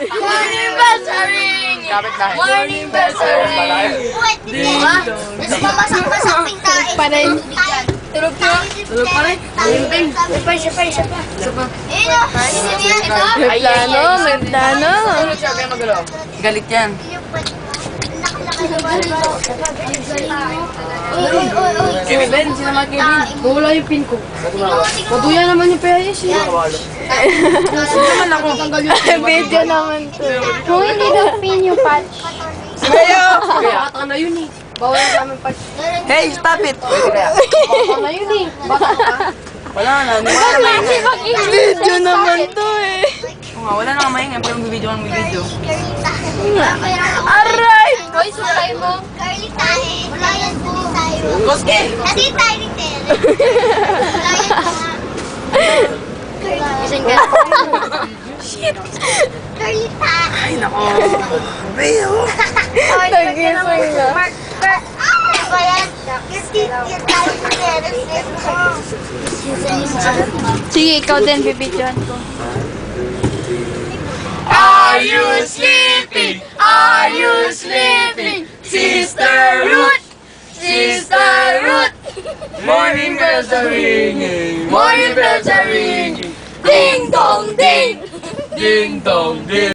Morning bells are ringing! Kapit tayo. Morning bells are ringing! Wait, diba? Tapos mamasak-masak pintain. Panay. Tulog ka? Tulog pa rin? Isa pa. Ayun o, sino yan? Ito? May plano, may plano. Tulog siya, kaya magalaw. Galit yan. Kevin, Ben, sino mga Kevin? Wala yung pin ko. Maduya naman yung payas eh. naman ako. Video naman to. Kung hindi na pin yung patch. Sayo! Bata na yun eh. Bawal na namin patch. Hey, stop it! Pwede kaya? Bata na yun eh. Bata ka. Wala na, niwala na yun. Video naman to eh. Oo nga, wala na nga maingay, pero mag-video ang video. Aray! Hoy, sumay mo. Curly tayo. Wala yan po tayo. Koske! Kasi tayo ni Tere. Wala yan Isang ka. Shit! Curly tayo. Ay, nako. Bayo! Nagising na. Mark. Ano ba yan? Kasi yan tayo ni Tere. Sige, ikaw din, bibidyohan ko. Are you sleeping? Are you sleeping? Sister Ruth! Sister Ruth! Morning bells are ringing! Morning bells are ringing! Ding dong ding! Ding dong ding!